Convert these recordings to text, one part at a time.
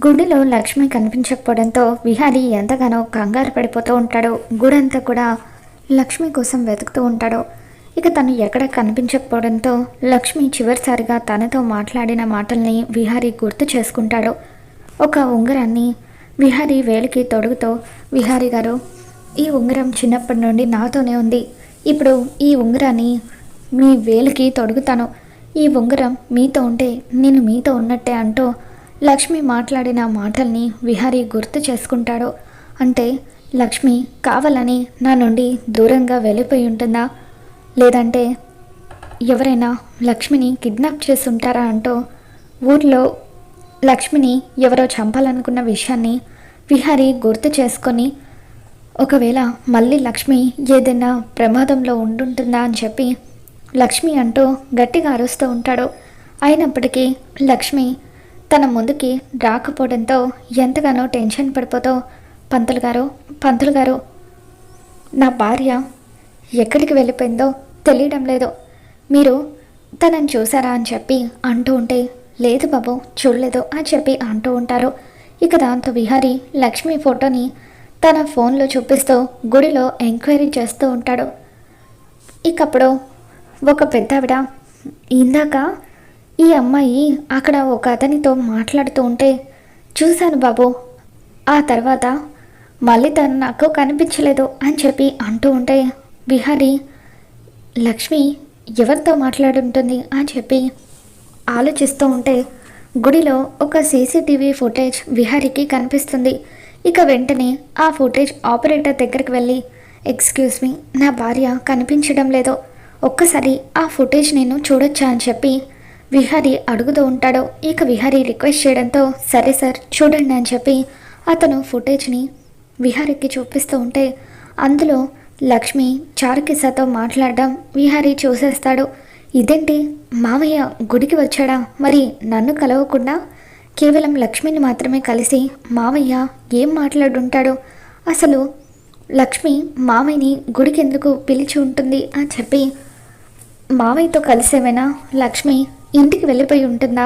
గుడిలో లక్ష్మి కనిపించకపోవడంతో విహారీ ఎంతగానో కంగారు పడిపోతూ ఉంటాడు. గుడంతా కూడా లక్ష్మి కోసం వెతుకుతూ ఉంటాడు. ఇక తను ఎక్కడ కనిపించకపోవడంతో లక్ష్మి చివరిసారిగా తనతో మాట్లాడిన మాటల్ని విహారీ గుర్తు చేసుకుంటాడు. ఒక ఉంగరాన్ని విహారీ వేలికి తొడుగుతో, విహారీ గారు, ఈ ఉంగరం చిన్నప్పటి నుండి నాతోనే ఉంది. ఇప్పుడు ఈ ఉంగరాన్ని మీ వేలికి తొడుగుతాను. ఈ ఉంగరం మీతో ఉంటే నేను మీతో ఉన్నట్టే అంటూ లక్ష్మి మాట్లాడిన మాటల్ని విహారీ గుర్తు చేసుకుంటాడు. అంటే లక్ష్మి కావాలని నా నుండి దూరంగా వెళ్ళిపోయి ఉంటుందా, లేదంటే ఎవరైనా లక్ష్మిని కిడ్నాప్ చేసి ఉంటారా అంటూ ఊర్లో లక్ష్మిని ఎవరో చంపాలనుకున్న విషయాన్ని విహారీ గుర్తు చేసుకొని, ఒకవేళ మళ్ళీ లక్ష్మి ఏదైనా ప్రమాదంలో ఉంటుందా అని చెప్పి లక్ష్మి అంటూ గట్టిగా అరుస్తూ ఉంటాడు. అయినప్పటికీ లక్ష్మి తన ముందుకి రాకపోవడంతో ఎంతగానో టెన్షన్ పడిపోతూ, పంతులు గారు, నా భార్య ఎక్కడికి వెళ్ళిపోయిందో తెలియడం లేదు, మీరు తనని చూసారా అని చెప్పి అంటూ ఉంటే, లేదు బాబు చూడలేదు అని చెప్పి అంటూ ఉంటారు. ఇక దాంతో విహారీ లక్ష్మి ఫోటోని తన ఫోన్లో చూపిస్తూ గుడిలో ఎంక్వైరీ చేస్తూ ఉంటాడు. ఇకప్పుడు ఒక పెద్దావిడ, ఇందాక ఈ అమ్మాయి అక్కడ ఒక అతనితో మాట్లాడుతూ ఉంటే చూశాను బాబు, ఆ తర్వాత మళ్ళీ తను నాకు కనిపించలేదు అని చెప్పి అంటూ ఉంటే విహారీ లక్ష్మి ఎవరితో మాట్లాడుంటుంది అని చెప్పి ఆలోచిస్తూ ఉంటే గుడిలో ఒక సీసీటీవీ ఫుటేజ్ విహారీకి కనిపిస్తుంది. ఇక వెంటనే ఆ ఫుటేజ్ ఆపరేటర్ దగ్గరికి వెళ్ళి, ఎక్స్క్యూజ్ మీ, నా భార్య కనిపించడం లేదు, ఒక్కసారి ఆ ఫుటేజ్ నేను చూడొచ్చా అని చెప్పి విహారీ అడుగుతూ ఉంటాడు. ఇక విహారీ రిక్వెస్ట్ చేయడంతో సరే సార్ చూడండి అని చెప్పి అతను ఫుటేజ్ని విహారీకి చూపిస్తూ ఉంటే అందులో లక్ష్మి చారుకిసాతో మాట్లాడడం విహారీ చూసేస్తాడు. ఇదేంటి, మావయ్య గుడికి వచ్చాడా, మరి నన్ను కలవకుండా కేవలం లక్ష్మిని మాత్రమే కలిసి మావయ్య ఏం మాట్లాడుంటాడు, అసలు లక్ష్మి మావయ్యని గుడికి ఎందుకు పిలిచి ఉంటుంది అని చెప్పి మావయ్యతో కలిసేమైనా లక్ష్మి ఇంటికి వెళ్ళిపోయి ఉంటుందా,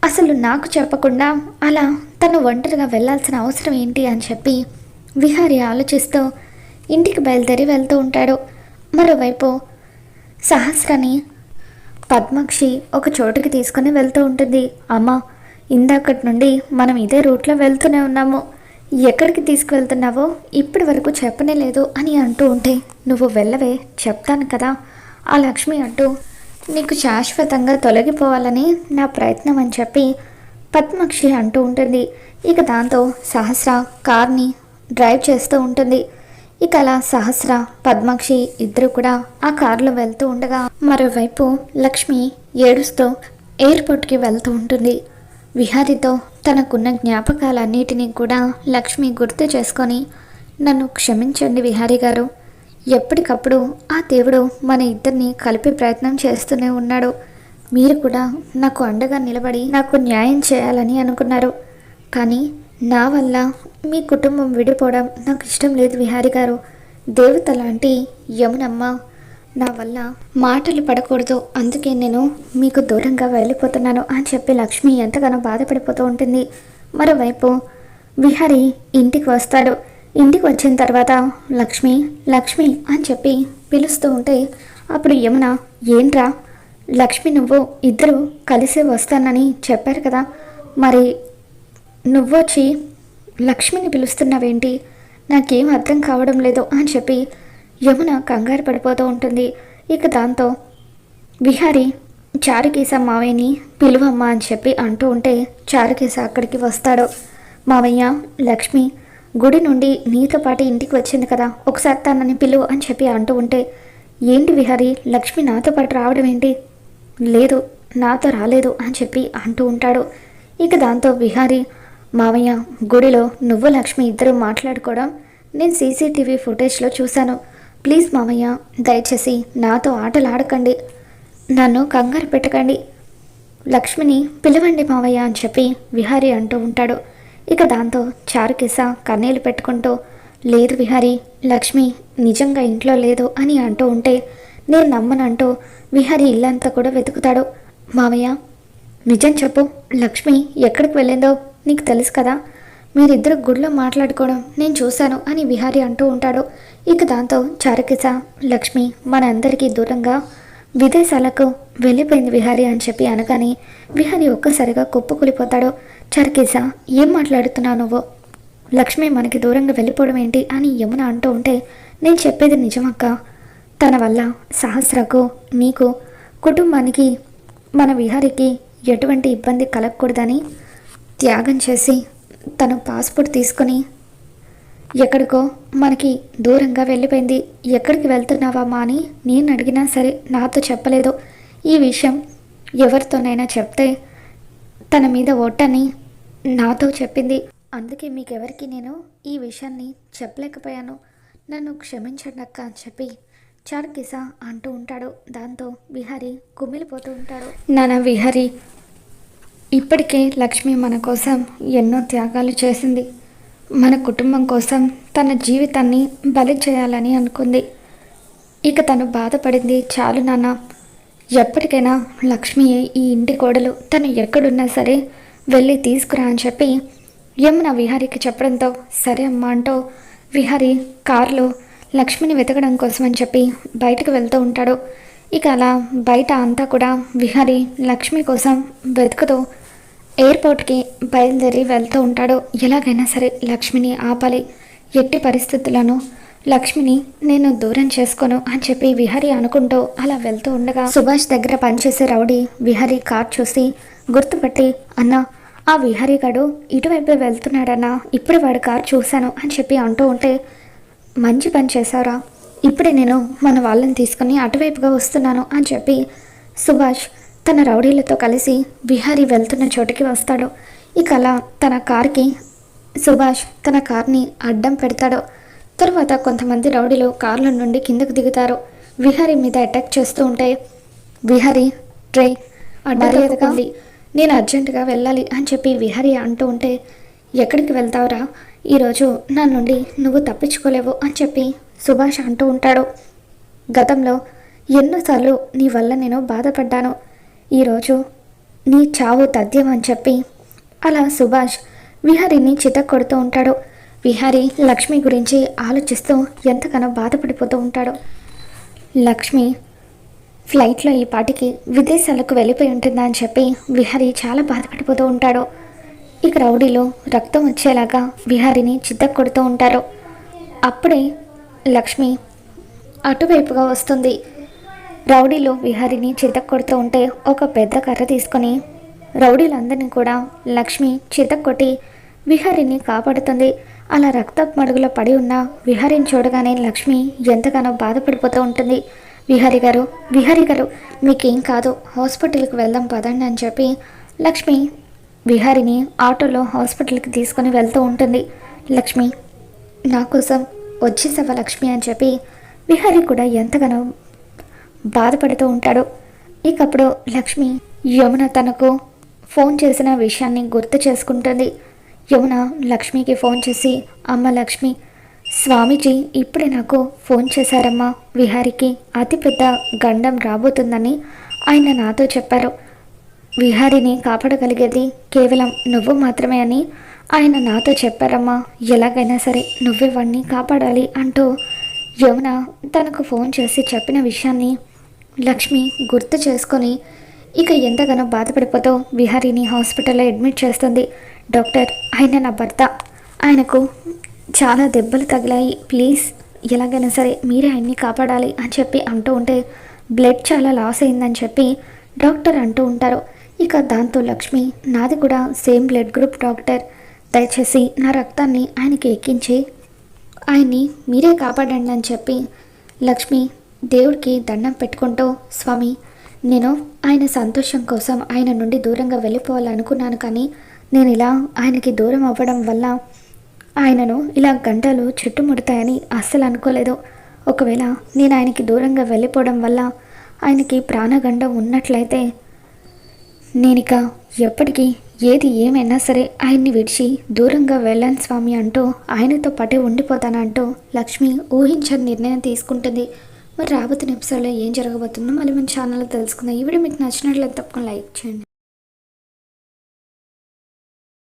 అసలు నాకు చెప్పకుండా అలా తను ఒంటరిగా వెళ్ళాల్సిన అవసరం ఏంటి అని చెప్పి విహారీ ఆలోచిస్తూ ఇంటికి బయలుదేరి వెళ్తూ ఉంటాడు. మరోవైపు సహస్రని పద్మాక్షి ఒక చోటుకి తీసుకుని వెళ్తూ ఉంటుంది. అమ్మ, ఇందాకటి నుండి మనం ఇదే రూట్లో వెళ్తూనే ఉన్నాము, ఎక్కడికి తీసుకువెళ్తున్నావో ఇప్పటి వరకు చెప్పనే లేదు అని అంటూ ఉంటే, నువ్వు వెళ్ళవే చెప్తాను కదా, ఆ లక్ష్మి అంటూ నీకు శాశ్వతంగా తొలగిపోవాలని నా ప్రయత్నం అని చెప్పి పద్మాక్షి అంటూ ఉంటుంది. ఇక దాంతో సహస్ర కార్ని డ్రైవ్ చేస్తూ ఉంటుంది. ఇక అలా సహస్ర పద్మాక్షి ఇద్దరు కూడా ఆ కారులో వెళ్తూ ఉండగా మరోవైపు లక్ష్మి ఏడుస్తూ ఎయిర్పోర్ట్కి వెళ్తూ ఉంటుంది. విహారీతో తనకున్న జ్ఞాపకాలన్నిటినీ కూడా లక్ష్మి గుర్తు చేసుకొని, నన్ను క్షమించండి విహారీ గారు, ఎప్పటికప్పుడు ఆ దేవుడు మన ఇద్దరిని కలిపే ప్రయత్నం చేస్తూనే ఉన్నాడు, మీరు కూడా నాకు అండగా నిలబడి నాకు న్యాయం చేయాలని అనుకున్నారు, కానీ నా వల్ల మీ కుటుంబం విడిపోవడం నాకు ఇష్టం లేదు విహారీ గారు, దేవత లాంటి యమునమ్మ నా వల్ల మాటలు పడకూడదు, అందుకే నేను మీకు దూరంగా వెళ్ళిపోతున్నాను అని చెప్పి లక్ష్మి ఎంతగానో బాధపడిపోతూ ఉంటుంది. మరోవైపు విహారీ ఇంటికి వస్తాడు. ఇంటికి వచ్చిన తర్వాత లక్ష్మి లక్ష్మి అని చెప్పి పిలుస్తూ ఉంటే అప్పుడు యమున, ఏంట్రా లక్ష్మి, నువ్వు ఇద్దరు కలిసి వస్తానని చెప్పారు కదా, మరి నువ్వొచ్చి లక్ష్మిని పిలుస్తున్నావేంటి, నాకేం అర్థం కావడం లేదు అని చెప్పి యమున కంగారు పడిపోతూ ఉంటుంది. ఇక దాంతో విహారీ చారుకేశ మావయ్యని పిలువమ్మా అని చెప్పి అంటూ ఉంటే చారుకేశ అక్కడికి వస్తాడు. మావయ్య, లక్ష్మి గుడి నుండి నీతో పాటు ఇంటికి వచ్చింది కదా, ఒకసారి తనని పిలువు అని చెప్పి అంటూ ఉంటే, ఏంటి విహారీ, లక్ష్మి నాతో పాటు రావడం ఏంటి, లేదు నాతో రాలేదు అని చెప్పి అంటూ ఉంటాడు. ఇక దాంతో విహారీ, మావయ్య గుడిలో నువ్వు లక్ష్మి ఇద్దరు మాట్లాడుకోవడం నేను సీసీటీవీ ఫుటేజ్లో చూశాను, ప్లీజ్ మావయ్య దయచేసి నాతో ఆటలు ఆడకండి, నన్ను కంగారు పెట్టకండి, లక్ష్మిని పిలవండి మావయ్య అని చెప్పి విహారీ అంటూ ఉంటాడు. ఇక దాంతో చారుకేశ కన్నీళ్ళు పెట్టుకుంటూ, లేదు విహారీ, లక్ష్మి నిజంగా ఇంట్లో లేదు అని అంటూ ఉంటే, నేను నమ్మనంటూ విహారీ ఇల్లంతా కూడా వెతుకుతాడు. మావయ్య నిజం చెప్పు, లక్ష్మి ఎక్కడికి వెళ్ళిందో నీకు తెలుసు కదా, మీరిద్దరు గుడిలో మాట్లాడుకోవడం నేను చూశాను అని విహారీ అంటూ ఉంటాడు. ఇక దాంతో చారుకిస లక్ష్మి మన అందరికీ దూరంగా విదేశాలకు వెళ్ళిపోయింది విహారీ అని చెప్పి అనగానే విహారీ ఒక్కసారిగా కుప్పకూలిపోతాడు. చారుకిస, ఏం మాట్లాడుతున్నావు నువ్వు? లక్ష్మి మనకి దూరంగా వెళ్ళిపోవడం ఏంటి అని యమున అంటూ ఉంటే, నేను చెప్పేది నిజమక్క. తన వల్ల సహస్రకు, నీకు, కుటుంబానికి, మన విహారీకి ఎటువంటి ఇబ్బంది కలగకూడదని త్యాగం చేసి తను పాస్పోర్ట్ తీసుకొని ఎక్కడికో మనకి దూరంగా వెళ్ళిపోయింది. ఎక్కడికి వెళ్తున్నావమ్మా అని నేను అడిగినా సరే నాతో చెప్పలేదు. ఈ విషయం ఎవరితోనైనా చెప్తే తన మీద ఒట్టని నాతో చెప్పింది. అందుకే మీకెవరికి నేను ఈ విషయాన్ని చెప్పలేకపోయాను. నన్ను క్షమించండి అక్క అని చెప్పి చారుకిస అంటూ ఉంటాడు. దాంతో విహారీ కుమిలిపోతూ ఉంటాడు. నాన్న విహారీ, ఇప్పటికే లక్ష్మి మన కోసం ఎన్నో త్యాగాలు చేసింది. మన కుటుంబం కోసం తన జీవితాన్ని బలి చేయాలని అనుకుంది. ఇక తను బాధపడింది చాలు నాన్న. ఎప్పటికైనా లక్ష్మియే ఈ ఇంటి కోడలు. తను ఎక్కడున్నా సరే వెళ్ళి తీసుకురా అని చెప్పి యమున విహారీకి చెప్పడంతో సరే అమ్మా అంటూ విహారీ కారులో లక్ష్మిని వెతకడం కోసం అని చెప్పి బయటకు వెళ్తూ ఉంటాడు. ఇక అలా బయట అంతా కూడా విహారీ లక్ష్మి కోసం వెతుకుతూ ఎయిర్పోర్ట్కి బయలుదేరి వెళ్తూ ఉంటాడు. ఎలాగైనా సరే లక్ష్మిని ఆపాలి, ఎట్టి పరిస్థితులను లక్ష్మిని నేను దూరం చేసుకోను అని చెప్పి విహారీ అనుకుంటూ అలా వెళ్తూ ఉండగా సుభాష్ దగ్గర పనిచేసే రౌడీ విహారీ కార్ చూసి గుర్తుపట్టి, అన్నా ఆ విహారీ గడు ఇటువైపే వెళ్తున్నాడన్నా, ఇప్పుడు వాడి కార్ చూశాను అని చెప్పి అంటూ ఉంటే, మంచి పని చేశారా, ఇప్పుడే నేను మన వాళ్ళని తీసుకుని అటువైపుగా వస్తున్నాను అని చెప్పి సుభాష్ తన రౌడీలతో కలిసి విహారీ వెళ్తున్న చోటుకి వస్తాడు. ఇక అలా తన కార్కి సుభాష్ తన కార్ని అడ్డం పెడతాడు. తర్వాత కొంతమంది రౌడీలు కార్ల నుండి కిందకు దిగుతారు. విహారీ మీద అటాక్ చేస్తూ ఉంటే, విహారీ ట్రై మర్యాదగా నేను అర్జెంటుగా వెళ్ళాలి అని చెప్పి విహారీ అంటూ ఉంటే, ఎక్కడికి వెళ్తావురా, ఈరోజు నా నుండి నువ్వు తప్పించుకోలేవు అని చెప్పి సుభాష్ అంటూ ఉంటాడు. గతంలో ఎన్నోసార్లు నీ వల్ల నేను బాధపడ్డాను, ఈరోజు నీ చావు తథ్యం అని చెప్పి అలా సుభాష్ విహారీని చితక్కొడుతూ ఉంటాడు. విహారీ లక్ష్మి గురించి ఆలోచిస్తూ ఎంతగానో బాధపడిపోతూ ఉంటాడు. లక్ష్మి ఫ్లైట్లో ఈ పాటికి విదేశాలకు వెళ్ళిపోయి ఉంటుందా అని చెప్పి విహారీ చాలా బాధపడిపోతూ ఉంటాడు. ఇక రౌడీలో రక్తం వచ్చేలాగా విహారీని చితక్కొడుతూ ఉంటారు. అప్పుడే లక్ష్మి అటువైపుగా వస్తుంది. రౌడీలో విహారీని చితక్కొడుతూ ఉంటే ఒక పెద్ద కర్ర తీసుకొని రౌడీలందరినీ కూడా లక్ష్మి చితక్కొట్టి విహారీని కాపాడుతుంది. అలా రక్తపు మడుగులో పడి ఉన్న విహారీని చూడగానే లక్ష్మి ఎంతగానో బాధపడిపోతూ ఉంటుంది. విహారీ గారు మీకేం కాదు, హాస్పిటల్కి వెళ్దాం పదండి అని చెప్పి లక్ష్మి విహారీని ఆటోలో హాస్పిటల్కి తీసుకొని వెళ్తూ ఉంటుంది. లక్ష్మి నా కోసం వచ్చేసావా లక్ష్మి అని చెప్పి విహారీ కూడా ఎంతగానో బాధపడుతూ ఉంటాడు. ఇకప్పుడు లక్ష్మి యమున తనకు ఫోన్ చేసిన విషయాన్ని గుర్తు చేసుకుంటుంది. యమున లక్ష్మికి ఫోన్ చేసి, అమ్మ లక్ష్మి, స్వామీజీ ఇప్పుడే నాకు ఫోన్ చేశారమ్మా, విహారీకి అతిపెద్ద గండం రాబోతుందని ఆయన నాతో చెప్పారు. విహారీని కాపాడగలిగేది కేవలం నువ్వు మాత్రమే అని ఆయన నాతో చెప్పారమ్మా, ఎలాగైనా సరే నువ్వే వాడిని కాపాడాలి అంటూ యమున తనకు ఫోన్ చేసి చెప్పిన విషయాన్ని లక్ష్మి గుర్తు చేసుకొని ఇక ఎంతగానో బాధపడిపోతూ విహారీని హాస్పిటల్లో అడ్మిట్ చేస్తుంది. డాక్టర్, ఆయన నా భర్త, ఆయనకు చాలా దెబ్బలు తగిలాయి, ప్లీజ్ ఎలాగైనా సరే మీరే ఆయన్ని కాపాడాలి అని చెప్పి అంటూ ఉంటే, బ్లడ్ చాలా లాస్ అయిందని చెప్పి డాక్టర్ అంటూ ఉంటారు. ఇక దాంతో లక్ష్మి, నాది కూడా సేమ్ బ్లడ్ గ్రూప్ డాక్టర్, దయచేసి నా రక్తాన్ని ఆయనకి ఎక్కించి ఆయన్ని మీరే కాపాడండి అని చెప్పి లక్ష్మి దేవుడికి దండం పెట్టుకుంటూ, స్వామి నేను ఆయన సంతోషం కోసం ఆయన నుండి దూరంగా వెళ్ళిపోవాలనుకున్నాను, కానీ నేను ఇలా ఆయనకి దూరం అవ్వడం వల్ల ఆయనను ఇలా గంటలు చుట్టుముడతాయని అస్సలు అనుకోలేదు. ఒకవేళ నేను ఆయనకి దూరంగా వెళ్ళిపోవడం వల్ల ఆయనకి ప్రాణగండం ఉన్నట్లయితే నేనిక ఎప్పటికీ ఏది ఏమైనా సరే ఆయన్ని విడిచి దూరంగా వెళ్ళాను స్వామి అంటూ ఆయనతో పాటే ఉండిపోతానంటూ లక్ష్మి ఊహించని నిర్ణయం తీసుకుంటుంది. మరి రాబోతున్న ఎపిసోడ్లో ఏం జరగబోతుందో మళ్ళీ మన ఛానల్లో తెలుసుకుందాం. ఈ వీడియో మీకు నచ్చినట్లయితే తప్పకుండా లైక్ చేయండి.